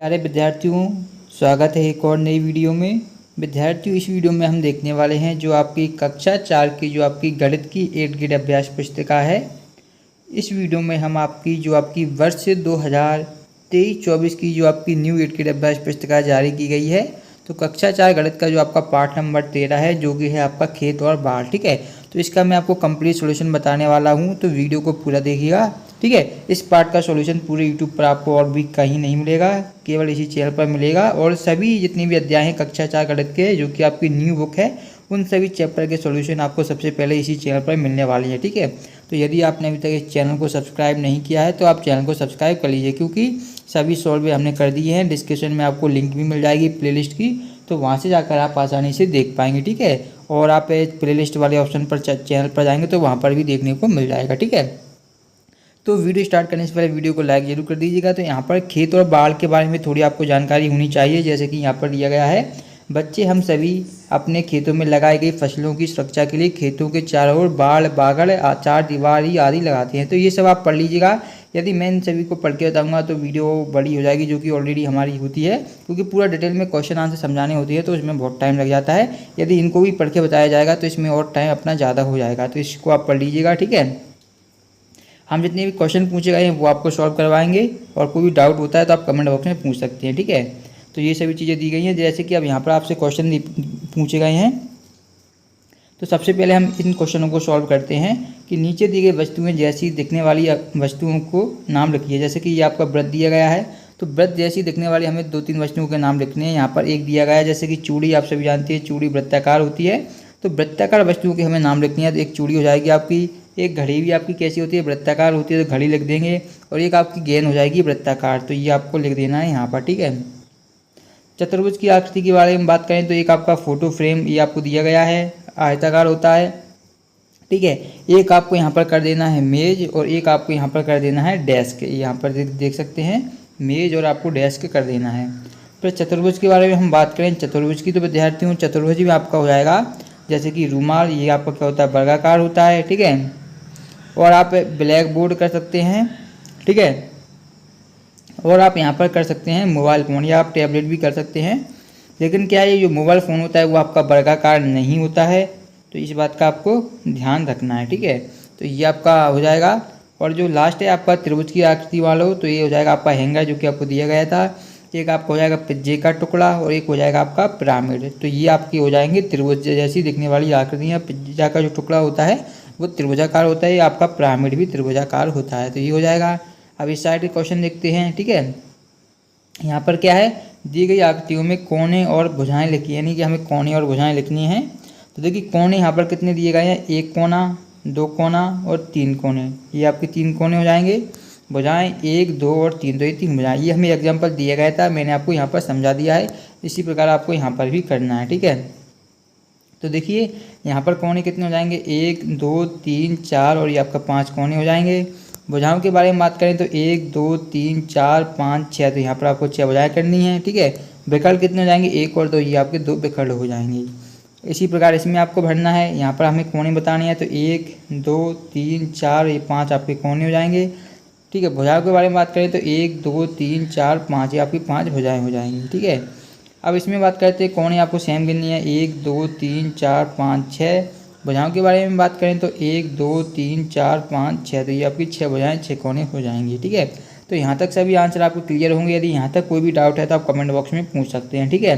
प्यारे विद्यार्थियों, स्वागत है एक और नई वीडियो में। विद्यार्थियों, इस वीडियो में हम देखने वाले हैं जो आपकी कक्षा 4 की जो आपकी गणित की 8 ग्रेड अभ्यास पुस्तिका है। इस वीडियो में हम आपकी वर्ष 2023-24 की जो आपकी न्यू 8 ग्रेड अभ्यास पुस्तिका जारी की गई है। तो कक्षा 4 गणित का जो आपका पाठ नंबर 13 है, जो कि है आपका खेत और बाढ़। ठीक है, तो इसका मैं आपको कंप्लीट सॉल्यूशन बताने वाला हूं, तो वीडियो को पूरा देखिएगा। ठीक है, इस पार्ट का सॉल्यूशन पूरे यूट्यूब पर आपको और भी कहीं नहीं मिलेगा, केवल इसी चैनल पर मिलेगा। और सभी जितने भी अध्याय हैं कक्षा 4 गणित के, जो कि आपकी न्यू बुक है, उन सभी चैप्टर के सॉल्यूशन आपको सबसे पहले इसी चैनल पर मिलने वाली है। ठीक है, तो यदि आपने अभी तक इस चैनल को सब्सक्राइब नहीं किया है तो आप चैनल को सब्सक्राइब कर लीजिए, क्योंकि सभी सॉल्व हमने कर दिए हैं। डिस्क्रिप्शन में आपको लिंक भी मिल जाएगी प्लेलिस्ट की, तो वहाँ से जाकर आप आसानी से देख पाएंगे। ठीक है, और आप प्लेलिस्ट वाले ऑप्शन पर चैनल पर जाएंगे तो वहाँ पर भी देखने को मिल जाएगा। ठीक है, तो वीडियो स्टार्ट करने से पहले वीडियो को लाइक जरूर कर दीजिएगा। तो यहाँ पर खेत और बाढ़ के बारे में थोड़ी आपको जानकारी होनी चाहिए। जैसे कि यहाँ पर दिया गया है, बच्चे हम सभी अपने खेतों में लगाई गई फसलों की सुरक्षा के लिए खेतों के चारों ओर बाड़, बागड़, चार दीवारी आदि लगाते हैं। तो ये सब आप पढ़ लीजिएगा। यदि मैं इन सभी को पढ़ के बताऊंगा तो वीडियो बड़ी हो जाएगी, जो कि ऑलरेडी हमारी होती है, क्योंकि पूरा डिटेल में क्वेश्चन आंसर समझाने होती है, तो इसमें बहुत टाइम लग जाता है। यदि इनको भी पढ़ के बताया जाएगा तो इसमें और टाइम अपना ज़्यादा हो जाएगा, तो इसको आप पढ़ लीजिएगा। ठीक है, हम जितने भी क्वेश्चन पूछे गए हैं वो आपको सॉल्व करवाएंगे, और कोई भी डाउट होता है तो आप कमेंट बॉक्स में पूछ सकते हैं। ठीक है, तो ये सभी चीज़ें दी गई हैं। जैसे कि अब यहाँ पर आपसे क्वेश्चन पूछे गए हैं, तो सबसे पहले हम इन क्वेश्चनों को सॉल्व करते हैं कि नीचे दी गई वस्तुएं जैसी दिखने वाली वस्तुओं को नाम लिखिए। जैसे कि ये आपका वृत्त दिया गया है, तो वृत्त जैसी दिखने वाली हमें 2-3 वस्तुओं के नाम लिखने हैं। यहाँ पर एक दिया गया है, जैसे कि चूड़ी, आप सभी जानते हैं चूड़ी वृत्ताकार होती है, तो वृत्ताकार वस्तुओं के हमें नाम लिखनी है। तो एक चूड़ी हो जाएगी आपकी, एक घड़ी भी आपकी कैसी होती है, वृत्ताकार होती है, तो घड़ी लिख देंगे, और एक आपकी गेंद हो जाएगी वृत्ताकार, तो ये आपको लिख देना है यहाँ पर। ठीक है, चतुर्भुज की आकृति के बारे में बात करें तो एक आपका फोटो फ्रेम ये आपको दिया गया है, आयताकार होता है। ठीक है, एक आपको यहाँ पर कर देना है मेज, और एक आपको यहाँ पर कर देना है डेस्क। यहाँ पर देख सकते हैं मेज और आपको डेस्क कर देना है। फिर चतुर्भुज के बारे में हम बात करें, चतुर्भुज की, तो विद्यार्थियों चतुर्भुज में आपका हो जाएगा जैसे कि रुमाल, ये आपका क्या होता है, वर्गाकार होता है। ठीक है, और आप ब्लैक बोर्ड कर सकते हैं। ठीक है, और आप यहाँ पर कर सकते हैं मोबाइल फ़ोन, या आप टैबलेट भी कर सकते हैं। लेकिन क्या है, जो मोबाइल फ़ोन होता है वो आपका वर्गाकार नहीं होता है, तो इस बात का आपको ध्यान रखना है। ठीक है, तो ये आपका हो जाएगा। और जो लास्ट है आपका त्रिभुज की आकृति वालों, तो ये हो जाएगा आपका हैंगर, जो कि आपको दिया गया था। एक आपका हो जाएगा पिज्जे का टुकड़ा, और एक हो जाएगा आपका पिरामिड। तो ये आपकी हो जाएंगे त्रिभुज जैसी दिखने वाली आकृतियाँ। पिज्जा का जो टुकड़ा होता है वो त्रिभुजाकार होता है, आपका पिरामिड भी त्रिभुजाकार होता है, तो ये हो जाएगा। अब इस साइड के क्वेश्चन देखते हैं। ठीक है, यहाँ पर क्या है, दी गई आकृतियों में कोने और भुजाएं लिखी, यानी कि हमें कोने और भुजाएं लिखनी है। तो देखिए कोने यहाँ पर कितने दिए गए हैं, 1 कोना, 2 कोना और 3 कोने, ये आपके 3 कोने हो जाएंगे। भुजाएं 1, 2 और 3, तो ये 3 भुजाएं, ये हमें एग्जाम्पल दिया गया था, मैंने आपको यहाँ पर समझा दिया है। इसी प्रकार आपको यहाँ पर भी करना है। ठीक है, तो देखिए यहाँ पर कोने कितने हो जाएंगे, 1, 2, 3, 4, और ये आपका 5 कोने हो जाएंगे। भुजाओं के बारे में बात करें तो 1, 2, 3, 4, 5, 6, तो यहाँ पर आपको 6 भुजाएं करनी है। ठीक है, विकल्प कितने हो जाएंगे, 1 और 2, ये आपके 2 विकल्प हो जाएंगे। इसी प्रकार इसमें आपको भरना है, यहाँ पर हमें कोने बताने हैं, तो 1, 2, 3, 4, ये 5 आपके कोने हो जाएंगे। ठीक है, भुजाओं के बारे में बात करें तो 1, 2, 3, 4, 5, ये आपकी 5 भुजाएँ हो जाएंगी। ठीक है, अब इसमें बात करते हैं कोने आपको सेम गिननी है, 1, 2, 3, 4, 5, 6। भुजाओं के बारे में बात करें तो 1, 2, 3, 4, 5, 6, तो ये आपकी 6 भुजाएं 6 कोने हो जाएंगी। ठीक है, तो यहाँ तक सभी आंसर आपको क्लियर होंगे। यदि यहाँ तक कोई भी डाउट है तो आप कमेंट बॉक्स में पूछ सकते हैं। ठीक है,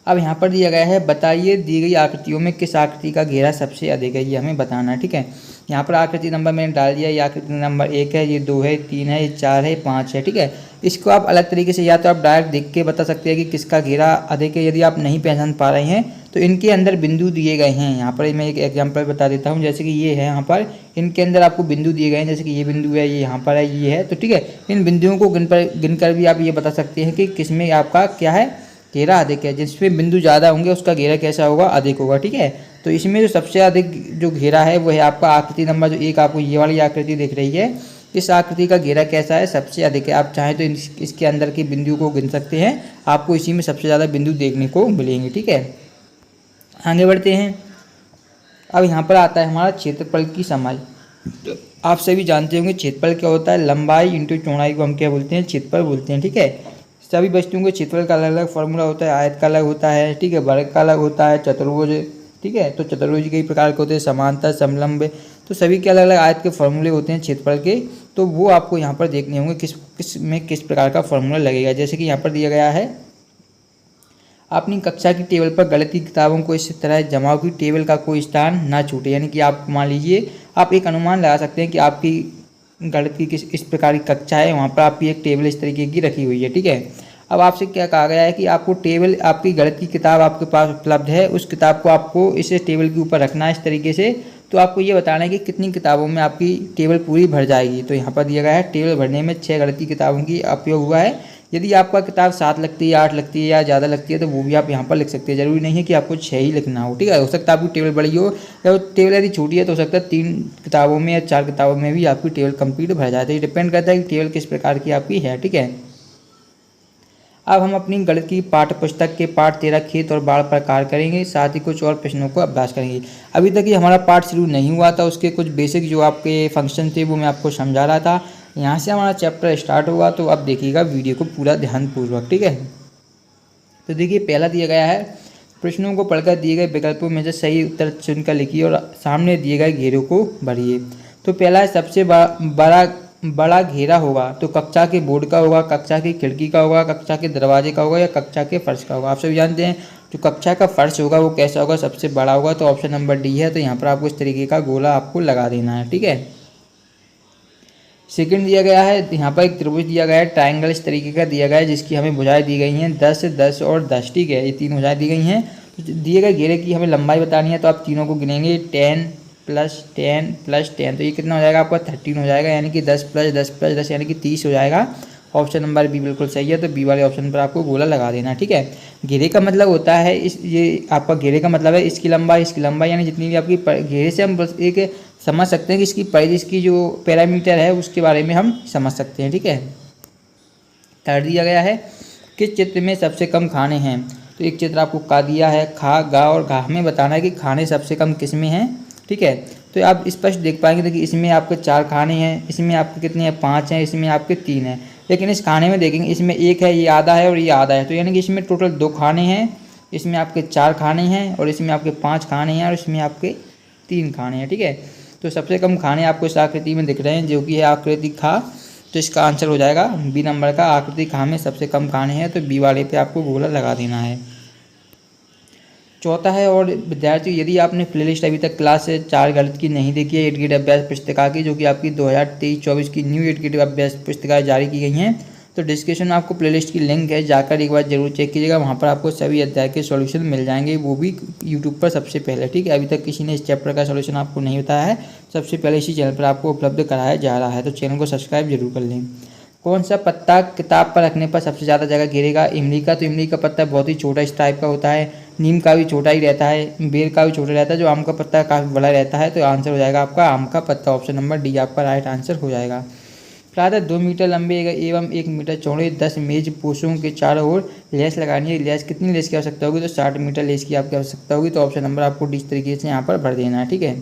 अब यहाँ पर दिया गया है, बताइए दी गई आकृतियों में किस आकृति का घेरा सबसे अधिक है, ये हमें बताना है। ठीक है, यहाँ पर आकृति नंबर मैंने डाल दिया, ये आकृति नंबर 1 है, ये 2 है, 3 है, ये 4 है, 5 है। ठीक है, इसको आप अलग तरीके से या तो आप डायरेक्ट देख के बता सकते हैं कि किसका घेरा अधिक है। यदि आप नहीं पहचान पा रहे हैं तो इनके अंदर बिंदु दिए गए हैं। यहाँ पर मैं एक एग्जाम्पल बता देता हूँ, जैसे कि ये है, यहाँ पर इनके अंदर आपको बिंदु दिए गए हैं, जैसे कि ये बिंदु है, ये यहाँ पर है, ये है। तो ठीक है, इन बिंदुओं को गिनकर भी आप ये बता सकते हैं कि किसमें आपका क्या है, घेरा अधिक है। जिसमें बिंदु ज़्यादा होंगे उसका घेरा कैसा होगा, अधिक होगा। ठीक है, तो इसमें जो सबसे अधिक जो घेरा है वो है आपका आकृति नंबर जो 1, आपको ये वाली आकृति दिख रही है, इस आकृति का घेरा कैसा है, सबसे अधिक है। आप चाहें तो इसके अंदर के बिंदु को गिन सकते हैं, आपको इसी में सबसे ज़्यादा बिंदु देखने को मिलेंगे। ठीक है, आगे बढ़ते हैं। अब यहाँ पर आता है हमारा क्षेत्रफल की समझ। तो आप सभी जानते होंगे क्षेत्रफल क्या होता है, लंबाई इंटू चौड़ाई को हम क्या बोलते हैं, क्षेत्रफल बोलते हैं। ठीक है, सभी वस्तुओं के क्षेत्रफल का अलग अलग फॉर्मूला होता है। आयत का अलग होता है, ठीक है, वर्ग का अलग होता है, चतुर्भुज, ठीक है, तो चतुर्भुज कई प्रकार के होते हैं, समांतर, समलंब, तो सभी के अलग अलग आयत के फॉर्मूले होते हैं क्षेत्रफल के। तो वो आपको यहाँ पर देखने होंगे किस प्रकार का फॉर्मूला लगेगा। जैसे कि यहाँ पर दिया गया है, अपनी कक्षा की टेबल पर गणित की किताबों को इस तरह जमाओ कि टेबल का कोई स्थान ना छूटे। यानी कि आप मान लीजिए, आप एक अनुमान लगा सकते हैं कि आपकी गणित की इस प्रकार की कक्षा है, वहाँ पर आपकी एक टेबल इस तरीके की रखी हुई है। ठीक है, अब आपसे क्या कहा गया है कि आपको टेबल, आपकी गणित की किताब आपके पास उपलब्ध है, उस किताब को आपको इस टेबल के ऊपर रखना है इस तरीके से। तो आपको ये बताना है कि कितनी किताबों में आपकी टेबल पूरी भर जाएगी। तो यहाँ पर दिया गया है, टेबल भरने में 6 गणित की किताबों की उपयोग हुआ है। यदि आपका किताब 7 लगती है, 8 लगती है या ज़्यादा लगती है, तो वो भी आप यहाँ पर लिख सकते हैं। जरूरी नहीं है कि आपको 6 ही लिखना हो। ठीक है, हो सकता है आपकी टेबल बड़ी हो, या टेबल यदि छोटी है तो हो सकता है 3 किताबों में या 4 किताबों में भी आपकी टेबल कंप्लीट भर जाए। तो ये डिपेंड करता है कि टेबल किस प्रकार की आपकी है। ठीक है, अब हम अपनी गणित की पाठ्य पुस्तक के पाठ 13 खेत और बाढ़ पर कार्य करेंगे, साथ ही कुछ और प्रश्नों को अभ्यास करेंगे। अभी तक ये हमारा पाठ शुरू नहीं हुआ था, उसके कुछ बेसिक जो आपके फंक्शन थे वो मैं आपको समझा रहा था। यहाँ से हमारा चैप्टर स्टार्ट होगा, तो आप देखिएगा वीडियो को पूरा ध्यानपूर्वक। ठीक है, तो देखिए पहला दिया गया है, प्रश्नों को पढ़कर दिए गए विकल्पों में से सही उत्तर चुनकर लिखिए और सामने दिए गए घेरों को भरिए। तो पहला है, सबसे बड़ा घेरा होगा तो कक्षा के बोर्ड का होगा, कक्षा की खिड़की का होगा, कक्षा के दरवाजे का होगा या कक्षा के फर्श का होगा। आप सभी जानते हैं जो कक्षा का फर्श होगा वो कैसा होगा, सबसे बड़ा होगा। तो ऑप्शन नंबर डी है। तो यहाँ पर आपको इस तरीके का गोला आपको लगा देना है। ठीक है, सेकंड दिया गया है, यहाँ पर एक त्रिभुज दिया गया है, ट्रायंगल इस तरीके का दिया गया है, जिसकी हमें भुजाएं दी गई हैं 10, 10 और 10। ठीक है, ये 3 भुजाएं दी गई हैं। तो दिए गए घेरे की हमें लंबाई बतानी है, तो आप तीनों को गिनेंगे, 10 + 10 + 10, तो ये कितना हो जाएगा आपका 13 हो जाएगा। यानी कि 10 + 10 + 10 यानी कि 30 हो जाएगा। ऑप्शन नंबर बी बिल्कुल सही है। तो बी वाले ऑप्शन पर आपको गोला लगा देना है। ठीक है, घेरे का मतलब होता है ये आपका घेरे का मतलब है इसकी लंबाई यानी जितनी भी आपकी घेरे से हम बस एक समझ सकते हैं कि इसकी परिधि, इसकी जो पैरामीटर है उसके बारे में हम समझ सकते हैं। ठीक है, थर्ड दिया गया है, किस चित्र में सबसे कम खाने हैं। तो एक चित्र आपको का दिया है, खा, गा और घा में बताना है कि खाने सबसे कम किस में हैं। ठीक है, तो आप स्पष्ट देख पाएंगे। देखिए इसमें आपके 4 खाने हैं, इसमें आपके कितने हैं 5 हैं, इसमें आपके 3 हैं। लेकिन इस खाने में देखेंगे इसमें 1 है, ये आधा है और ये आधा है। तो यानी कि इसमें टोटल 2 खाने हैं, इसमें आपके 4 खाने हैं और इसमें आपके 5 खाने हैं और इसमें आपके 3 खाने हैं। ठीक है, तो सबसे कम खाने आपको इस आकृति में दिख रहे हैं, जो कि है आकृति खा। तो इसका आंसर हो जाएगा बी नंबर का, आकृति खा में सबसे कम खाने हैं। तो बी वाले पे आपको गोला लगा देना है। चौथा है, और विद्यार्थी यदि आपने प्लेलिस्ट अभी तक क्लास 4 गणित की नहीं देखी है 8 ग्रेड अभ्यास पुस्तिका की, जो कि आपकी 2023-24 की न्यू 8 ग्रेड अभ्यास पुस्तिकाएँ जारी की गई हैं, तो डिस्क्रिप्शन में आपको प्लेलिस्ट की लिंक है, जाकर एक बार जरूर चेक कीजिएगा। वहाँ पर आपको सभी अध्याय के सॉल्यूशन मिल जाएंगे, वो भी यूट्यूब पर सबसे पहले। ठीक है, अभी तक किसी ने इस चैप्टर का सॉल्यूशन आपको नहीं बताया है, सबसे पहले इसी चैनल पर आपको उपलब्ध कराया जा रहा है। तो चैनल को सब्सक्राइब जरूर कर लें। कौन सा पत्ता किताब पर रखने पर सबसे ज़्यादा जगह घेरेगा। इमली का, तो इमली का पत्ता बहुत ही छोटा इस टाइप का होता है। नीम का भी छोटा ही रहता है, बेर का भी छोटा रहता है, जो आम का पत्ता काफ़ी बड़ा रहता है। तो आंसर हो जाएगा आपका आम का पत्ता। ऑप्शन नंबर डी आपका राइट आंसर हो जाएगा। प्रायः 2 मीटर लंबे एवं 1 मीटर चौड़े 10 मेज पोषों के चारों ओर लेस लगानी है। लेस कितनी लेस की आवश्यकता होगी, तो 60 मीटर लेस की आपकी आवश्यकता होगी। तो ऑप्शन नंबर आपको इस तरीके से यहाँ पर भर देना है। ठीक है,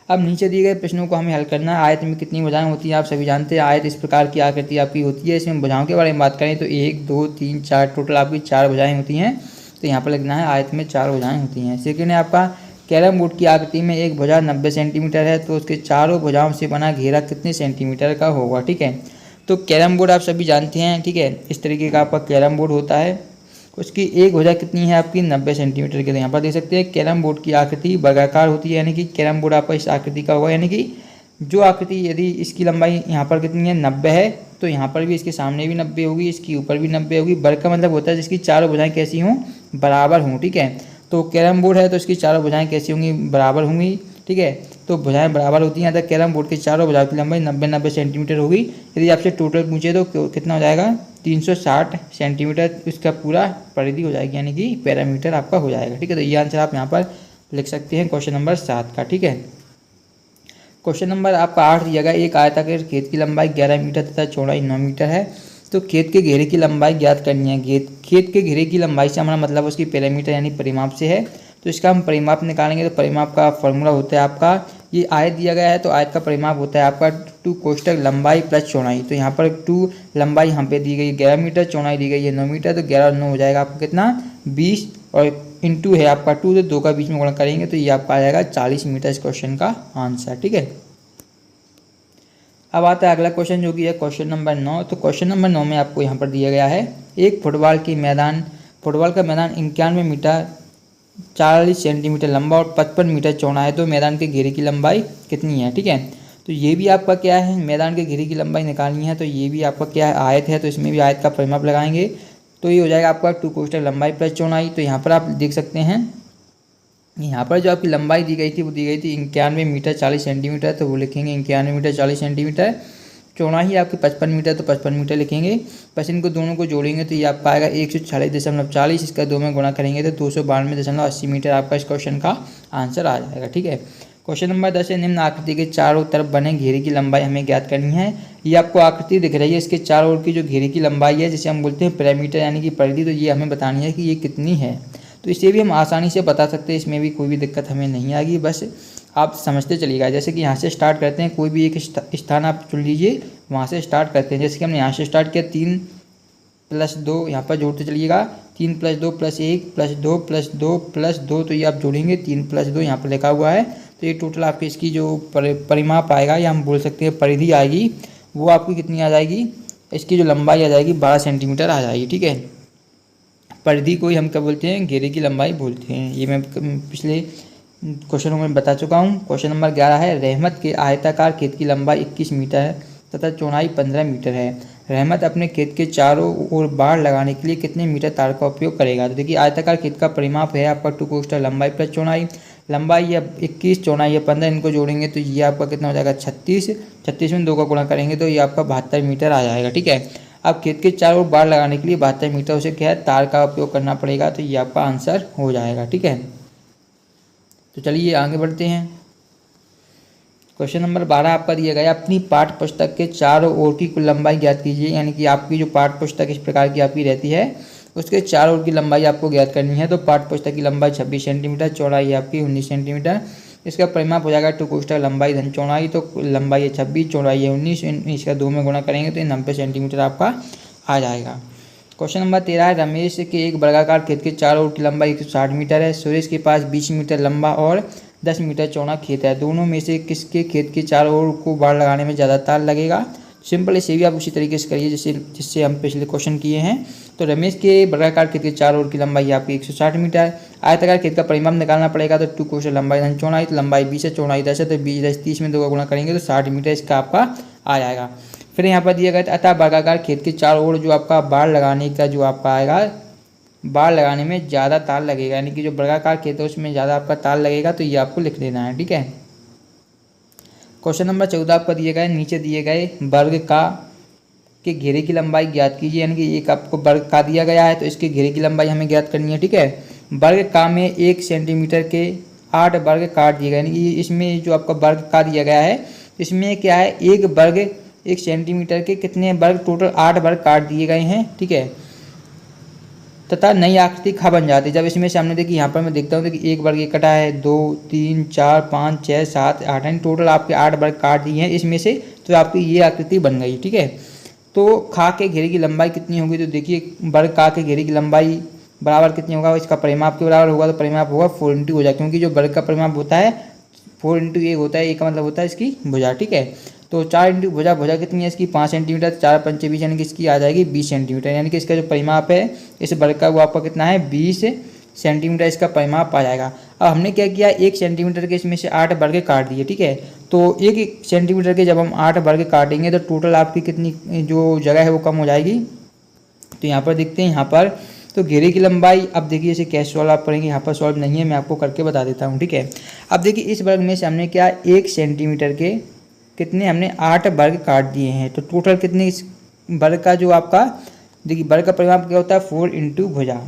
अब नीचे दिए गए प्रश्नों को हमें हल करना है। आयत में कितनी भुजाएं होती हैं, आप सभी जानते हैं। आयत इस प्रकार की आकृति आपकी होती है। इसमें भुजाओं के बारे में बात करें तो 1, 2, 3, 4 टोटल आपकी 4 भुजाएं होती हैं। तो यहाँ पर लिखना है आयत में 4 भुजाएं होती हैं। सेकेंड है आपका, कैरम बोर्ड की आकृति में एक भुजा 90 सेंटीमीटर है, तो उसके चारों भुजाओं से बना घेरा कितने सेंटीमीटर का होगा। ठीक है, तो कैरम बोर्ड आप सभी जानते हैं। ठीक है, इस तरीके का आपका कैरम बोर्ड होता है। उसकी एक भुजा कितनी है आपकी 90 सेंटीमीटर की। तो यहाँ पर देख सकते हैं कैरम बोर्ड की आकृति वर्गाकार होती है, यानी कि कैरम बोर्ड आपका इस आकृति का होगा। यानी कि जो आकृति, यदि इसकी लंबाई यहाँ पर कितनी है 90 है, तो यहाँ पर भी इसके सामने भी 90 होगी, इसके ऊपर भी 90 होगी। वर्ग का मतलब होता है जिसकी चारों भुजाएं कैसी हों, बराबर हों। ठीक है, तो कैरम बोर्ड है तो इसकी चारों भुजाएं कैसी होंगी, बराबर होंगी। ठीक है, तो भुजाएं बराबर होती हैं। अगर कैरम बोर्ड के चारों भुजाओं की लंबाई 90 सेंटीमीटर होगी। यदि आपसे टोटल पूछे तो कितना हो जाएगा 360 सेंटीमीटर इसका पूरा परिधि हो जाएगी, यानी कि पैरामीटर आपका हो जाएगा। ठीक है, तो ये आंसर आप यहाँ पर लिख सकते हैं क्वेश्चन नंबर 7 का। ठीक है, क्वेश्चन नंबर आपका 8 दिया गया, एक आयताकार खेत की लंबाई 11 मीटर तथा चौड़ाई 9 मीटर है, तो खेत के घेरे की लंबाई ज्ञात करनी है। खेत के घेरे की लंबाई से हमारा मतलब उसकी पैरामीटर यानी परिमाप से है। तो इसका हम परिमाप निकालेंगे, तो परिमाप का फॉर्मूला होता है आपका ये आयत दिया गया है तो आयत का परिमाप होता है आपका 2 कोष्ठक लंबाई प्लस चौड़ाई। तो यहाँ पर 2 लंबाई यहाँ पे दी गई 11 मीटर, चौड़ाई दी गई है 9 मीटर, तो 11 और 9 हो जाएगा आपका कितना 20, और इंटू है आपका 2, तो 2 का बीच में गुणा करेंगे तो ये आपका आ जाएगा 40 मीटर इस क्वेश्चन का आंसर। ठीक है, अब आता है अगला क्वेश्चन जो कि है क्वेश्चन नंबर 9। तो क्वेश्चन नंबर 9 में आपको यहाँ पर दिया गया है एक फुटबॉल का मैदान 91 मीटर 40 सेंटीमीटर लंबा और 55 मीटर चौड़ा है, तो मैदान के घेरे की लंबाई कितनी है। ठीक है, तो ये भी आपका क्या है, मैदान के घेरे की लंबाई निकालनी है, तो ये भी आपका क्या है आयत है, तो इसमें भी आयत का परिमाप लगाएंगे तो ये हो जाएगा आपका 2 कोष्ठक लंबाई प्लस चौड़ाई। तो यहाँ पर आप देख सकते हैं यहाँ पर जो आपकी लंबाई दी गई थी वो दी गई थी 91 मीटर 40 सेंटीमीटर, तो वो लिखेंगे 91 मीटर 40 सेंटीमीटर। चौड़ाई आपकी 55 मीटर, तो 55 मीटर लिखेंगे। बस इनको दोनों को जोड़ेंगे तो ये आपका आएगा 146.40, इसका 2 में गुणा करेंगे तो 292.80 मीटर आपका इस क्वेश्चन का आंसर आ जाएगा। ठीक है, क्वेश्चन नंबर 10 है निम्न आकृति के चारों तरफ बने घेरे की लंबाई हमें ज्ञात करनी है। ये आपको आकृति दिख रही है, इसके चारों ओर की जो घेरे की लंबाई है जिसे हम बोलते हैं पैरामीटर यानी कि परिधि, तो ये हमें बतानी है कि ये कितनी है। तो इसे भी हम आसानी से बता सकते हैं, इसमें भी कोई भी दिक्कत हमें नहीं आएगी, बस आप समझते चलिएगा। जैसे कि यहाँ से स्टार्ट करते हैं, कोई भी एक स्थान आप चुन लीजिए, वहाँ से स्टार्ट करते हैं। जैसे कि हमने यहाँ से स्टार्ट किया 3 + 2, यहाँ पर जोड़ते चलिएगा 3 + 2 + 1 + 2 + 2 + 2, तो ये आप जोड़ेंगे 3 + 2 यहाँ पर लिखा हुआ है, तो ये टोटल आपकी इसकी जो परिमाप आएगा या हम बोल सकते हैं परिधि आएगी, वो आपकी कितनी आ जाएगी, इसकी जो लंबाई आ जाएगी 12 सेंटीमीटर आ जाएगी। ठीक है, परिधि को ही हम क्या बोलते हैं, घेरे की लंबाई बोलते हैं। ये मैं पिछले क्वेश्चनों में बता चुका हूँ। क्वेश्चन नंबर 11 है रहमत के आयताकार खेत की लंबाई 21 मीटर है तथा चौड़ाई 15 मीटर है। रहमत अपने खेत के चारों ओर बाड़ लगाने के लिए कितने मीटर तार का उपयोग करेगा। तो देखिए आयताकार खेत का परिमाप है आपका 2 कोष्ठक लंबाई प्लस चौड़ाई, लंबाई है 21, चौड़ाई है 15, इनको जोड़ेंगे तो ये आपका कितना हो जाएगा 36, 36 में 2 का गुणा करेंगे तो ये आपका 72 मीटर आ जाएगा। ठीक है, अब खेत के चारों ओर बाड़ लगाने के लिए 72 मीटर उसे क्या है तार का उपयोग करना पड़ेगा, तो ये आपका आंसर हो जाएगा। ठीक है, तो चलिए आगे बढ़ते हैं। क्वेश्चन नंबर 12 आपका दिया गया अपनी पाठ्य पुस्तक के चारों ओर की कुल लंबाई ज्ञात कीजिए, यानी कि आपकी जो पाठ्य पुस्तक इस प्रकार की आपकी रहती है उसके चारों ओर की लंबाई आपको ज्ञात करनी है। तो पाठ्य पुस्तक की लंबाई 26 सेंटीमीटर, चौड़ाई आपकी 19 सेंटीमीटर, इसका परिमाप हो जाएगा 2 कोष्ठक लंबाई धन चौड़ाई, तो लंबाई है 26, चौड़ाई है 19, इसका 2 में गुणा करेंगे तो 90 सेंटीमीटर आपका आ जाएगा। क्वेश्चन नंबर 13 है रमेश के एक वर्गाकार खेत के चारों ओर की लंबाई 160 मीटर है। सुरेश के पास 20 मीटर लंबा और 10 मीटर चौड़ा खेत है, दोनों में से किसके खेत के चारों ओर को बाड़ लगाने में ज़्यादा तार लगेगा। सिंपल इसे भी आप उसी तरीके से करिए जिससे हम पिछले क्वेश्चन किए हैं। तो रमेश के वर्गाकार खेत के चारों ओर की लंबाई आपकी 160 मीटर, आयताकार खेत का परिमाप निकालना पड़ेगा, तो 2 कोष्ठक लंबाई धन चौड़ाई, तो लंबाई 20 है, चौड़ाई 10 है, तो 20 10 30 में 2 का गुणा करेंगे तो 60 मीटर इसका आपका आ जाएगा। फिर यहाँ पर दिया गया था अतः वर्गाकार खेत के चारों ओर जो आपका बाड़ लगाने का जो आपका आएगा, बाड़ लगाने में ज़्यादा तार लगेगा, यानी कि जो वर्गाकार खेत है उसमें ज़्यादा आपका तार लगेगा, तो ये आपको लिख देना है। ठीक है, क्वेश्चन नंबर 14 आपका दिए गए नीचे दिए गए वर्ग का के घेरे की लंबाई ज्ञात कीजिए, यानी कि एक आपको वर्ग का दिया गया है तो इसके घेरे की लंबाई हमें ज्ञात करनी है। ठीक है, वर्ग का में 1 सेंटीमीटर के 8 वर्ग काट दिए गए, यानी कि इसमें जो आपका वर्ग का दिया गया है इसमें क्या है एक वर्ग 1 सेंटीमीटर के कितने वर्ग, टोटल 8 वर्ग काट दिए गए हैं। ठीक है, तथा नई आकृति खा बन जाती है। जब इसमें से हमने देखिए यहाँ पर मैं देखता हूँ कि 1 वर्ग ये कटा है, 2 3 4 5 6 7 8, यानी टोटल आपके 8 वर्ग काट दिए हैं इसमें से, तो आपकी ये आकृति बन गई। ठीक है, तो खा के घेरे की लंबाई कितनी होगी, तो देखिए वर्ग का के घेरे की लंबाई बराबर कितनी होगा, इसका परिमाप के बराबर होगा, तो परिमाप होगा 4 × भुजा, क्योंकि जो वर्ग का परिमाप होता है 4 × 1 होता है, 1 का मतलब होता है इसकी भुजा। ठीक है, तो 4 × भुजा, भुजा कितनी है इसकी 5 सेंटीमीटर, 4 × 5 = 20, यानी कि इसकी आ जाएगी 20 सेंटीमीटर, यानी कि इसका जो परिमाप है इस वर्ग का वो आपका कितना है 20 सेंटीमीटर इसका परिमाप आ जाएगा। अब हमने क्या किया 1 सेंटीमीटर के इसमें से 8 वर्ग काट दिए। ठीक है, तो 1 सेंटीमीटर के जब हम 8 वर्ग काटेंगे तो टोटल आपकी कितनी जो जगह है वो कम हो जाएगी। तो यहाँ पर देखते हैं, यहाँ पर तो घेरे की लंबाई, अब देखिए इसे कैसे सॉल्व आप करेंगे, यहाँ पर सॉल्व नहीं है, मैं आपको करके बता देता हूँ। ठीक है, अब देखिए इस वर्ग में से हमने क्या 1 सेंटीमीटर के कितने हमने 8 वर्ग काट दिए हैं, तो टोटल कितने इस वर्ग का जो आपका देखिए वर्ग का परिमाप क्या होता है 4 × भुजा,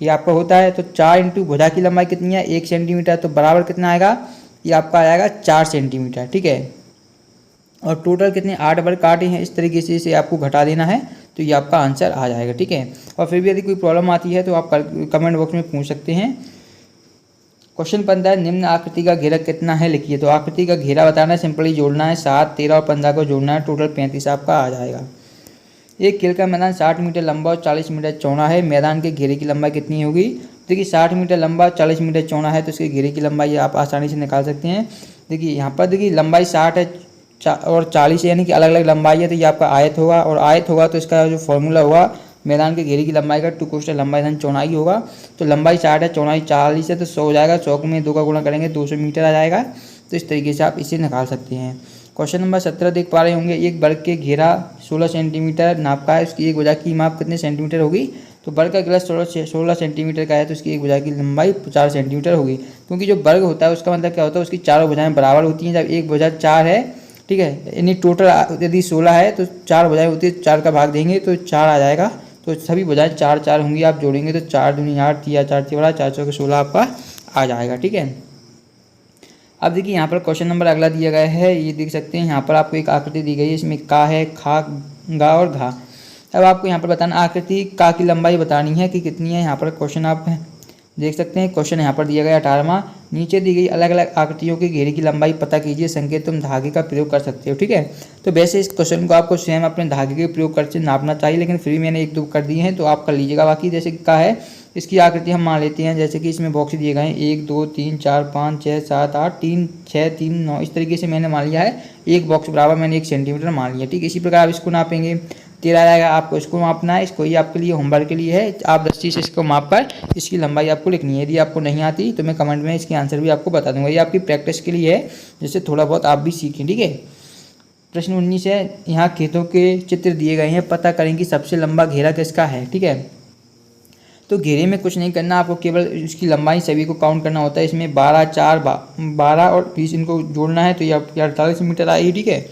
ये आपका होता है। तो 4 × भुजा की लंबाई कितनी है 1 सेंटीमीटर, तो बराबर कितना आएगा, ये आपका आएगा 4 सेंटीमीटर। ठीक है, और टोटल कितने 8 वर्ग काटे हैं, इस तरीके से इसे आपको घटा देना है, तो ये आपका आंसर आ जाएगा। ठीक है, और फिर भी यदि कोई प्रॉब्लम आती है तो आप कमेंट बॉक्स में पूछ सकते हैं। क्वेश्चन 15 निम्न आकृति का घेरा कितना है लिखिए। तो आकृति का घेरा बताना है, सिंपली जोड़ना है, 7, 13 और 15 को जोड़ना है, टोटल 35 आपका आ जाएगा। एक खेल का मैदान 60 मीटर लंबा और 40 मीटर चौड़ा है, मैदान के घेरे की लंबाई कितनी होगी। देखिए 60 मीटर लंबा 40 मीटर चौड़ा है तो इसके घेरे की लंबाई आप आसानी से निकाल सकते हैं। देखिए यहाँ पर देखिए लंबाई 60 है और 40 है, यानी कि अलग अलग लंबाई है, तो ये आपका आयत होगा, और आयत होगा तो इसका जो फॉर्मूला होगा मैदान के घेरे की लंबाई का 2 कोष्ठक लंबाई धन चौड़ाई होगा। तो लंबाई 60 है, चौड़ाई 40 है, तो 100 हो जाएगा, 100 में 2 का गुणा करेंगे 200 मीटर आ जाएगा। तो इस तरीके से आप इसे निकाल सकते हैं। क्वेश्चन नंबर 17 देख पा रहे होंगे, एक वर्ग के घेरा 16 सेंटीमीटर नाप का है, उसकी एक भुजा की माप कितने सेंटीमीटर होगी। तो वर्ग का घेरा 16 सेंटीमीटर का है तो उसकी एक भुजा की लंबाई 4 सेंटीमीटर होगी। क्योंकि जो वर्ग होता है उसका मतलब क्या होता है, उसकी चारों भुजाएं बराबर होती हैं। जब एक भुजा 4 है, ठीक है, यानी टोटल यदि 16 है तो 4 भुजाएं होती है, 4 का भाग देंगे तो 4 आ जाएगा। तो सभी भुजाएं 4 4 होंगी, आप जोड़ेंगे तो 4 दूनी 8, 3 4 4 4 4 16 आपका आ जाएगा। ठीक है, अब देखिए यहाँ पर क्वेश्चन नंबर अगला दिया गया है, ये देख सकते हैं यहाँ पर आपको एक आकृति दी गई है, इसमें का है, खा, गा और घा। अब आपको यहाँ पर बताना आकृति का की लंबाई बतानी है कि कितनी है। यहाँ पर क्वेश्चन आप देख सकते हैं, क्वेश्चन यहाँ पर दिया गया 18वां, नीचे दी गई अलग अलग आकृतियों के घेरे की लंबाई पता कीजिए, संकेत तुम धागे का प्रयोग कर सकते हो। ठीक है, तो वैसे इस क्वेश्चन को आपको स्वयं अपने धागे के प्रयोग करके नापना चाहिए, लेकिन फिर भी मैंने 1 2 कर दिए हैं तो आप कर लीजिएगा। बाकी जैसे का है, इसकी आकृति हम मान लेते हैं, जैसे कि इसमें बॉक्स दिए गए हैं 1 2 3 4 5 6 7 8 3 6 3 9, इस तरीके से मैंने मान लिया है। एक बॉक्स बराबर मैंने 1 सेंटीमीटर मान लिया। ठीक है, इसी प्रकार आप इसको नापेंगे, 13 आएगा, आपको इसको मापना है, इसको ये आपके लिए होमवर्क के लिए है, आप रस्सी से इसको माप कर इसकी लंबाई आपको लिखनी है। यदि आपको नहीं आती तो मैं कमेंट में इसकी आंसर भी आपको बता दूंगा, ये आपकी प्रैक्टिस के लिए है, जिससे थोड़ा बहुत आप भी सीखें। ठीक है, प्रश्न 19 है, यहाँ खेतों के चित्र दिए गए हैं, पता करें कि सबसे लंबा घेरा किसका है। ठीक है, तो घेरे में कुछ नहीं करना, आपको केवल इसकी लंबाई सभी को काउंट करना होता है। इसमें 12 4 12 और 20 इनको जोड़ना है तो ये आपकी 48 मीटर आएगी। ठीक है,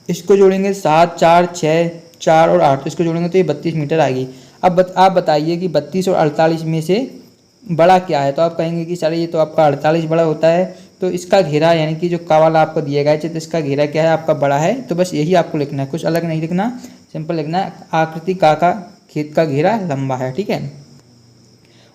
इसको जोड़ेंगे 7 4 6 4 और 8, तो इसको जोड़ेंगे तो ये 32 मीटर आएगी। अब आप बताइए कि 32 और 48 में से बड़ा क्या है। तो आप कहेंगे कि सर ये तो आपका 48 बड़ा होता है, तो इसका घेरा यानी कि जो का वाला आपको दिया गया है, तो इसका घेरा क्या है, आपका बड़ा है। तो बस यही आपको लिखना है, कुछ अलग नहीं लिखना, सिंपल लिखना है आकृति का खेत का घेरा लंबा है। ठीक है,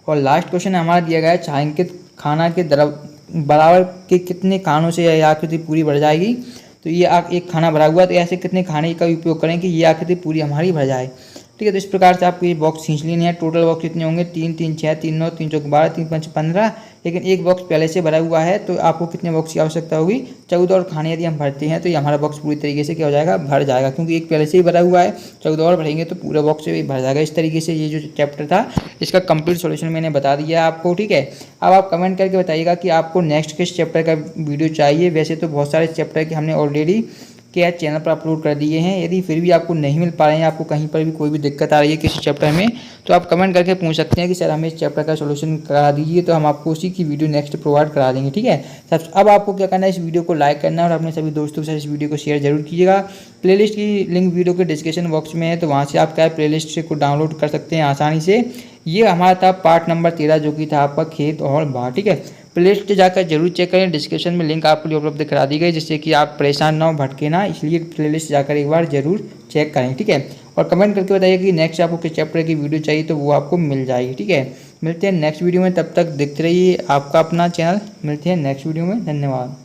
और लास्ट क्वेश्चन हमारा दिया गया है, छायांकित खाना के बराबर के कितने खानों से यह आकृति पूरी भर जाएगी। तो ये एक खाना भरा हुआ है, तो ऐसे कितने खाने का उपयोग करें कि ये आकृति पूरी हमारी भर जाए। ठीक है, तो इस प्रकार से आपको ये बॉक्स खींच लेनी है। टोटल बॉक्स कितने होंगे, 3 3 6 3 9 3 4 12 3 5 15, लेकिन एक बॉक्स पहले से भरा हुआ है, तो आपको कितने बॉक्स की आवश्यकता होगी, 14। और खाने यदि हम भरते हैं तो ये हमारा बॉक्स पूरी तरीके से क्या हो जाएगा, भर जाएगा, क्योंकि एक पहले से ही भरा हुआ है, 14 और भरेंगे तो पूरा बॉक्स भी भर जाएगा। इस तरीके से ये जो चैप्टर था इसका कंप्लीट सॉल्यूशन मैंने बता दिया आपको। ठीक है, अब आप कमेंट करके बताइएगा कि आपको नेक्स्ट किस चैप्टर का वीडियो चाहिए। वैसे तो बहुत सारे चैप्टर के हमने ऑलरेडी क्या चैनल पर अपलोड कर दिए हैं, यदि फिर भी आपको नहीं मिल पा रहे हैं, आपको कहीं पर भी कोई भी दिक्कत आ रही है किसी चैप्टर में, तो आप कमेंट करके पूछ सकते हैं कि सर हमें इस चैप्टर का सॉल्यूशन करा दीजिए, तो हम आपको उसी की वीडियो नेक्स्ट प्रोवाइड करा देंगे। ठीक है, अब आपको क्या करना है, इस वीडियो को लाइक करना है और अपने सभी दोस्तों के साथ इस वीडियो को शेयर जरूर कीजिएगा। प्लेलिस्ट की लिंक वीडियो के डिस्क्रिप्शन बॉक्स में है, तो वहाँ से आप क्या प्लेलिस्ट को डाउनलोड कर सकते हैं आसानी से। ये हमारा था पार्ट नंबर 13, जो कि था आपका खेत और बाढ़। ठीक है, प्लेलिस्ट जाकर जरूर चेक करें, डिस्क्रिप्शन में लिंक आपके लिए उपलब्ध करा दी गई, जिससे कि आप परेशान ना हो, भटके ना, इसलिए प्लेलिस्ट जाकर एक बार जरूर चेक करें। ठीक है, और कमेंट करके बताइए कि नेक्स्ट आपको किस चैप्टर की वीडियो चाहिए, तो वो आपको मिल जाएगी। ठीक है, मिलते हैं नेक्स्ट वीडियो में, तब तक देखते रहिए आपका अपना चैनल। मिलते हैं नेक्स्ट वीडियो में, धन्यवाद।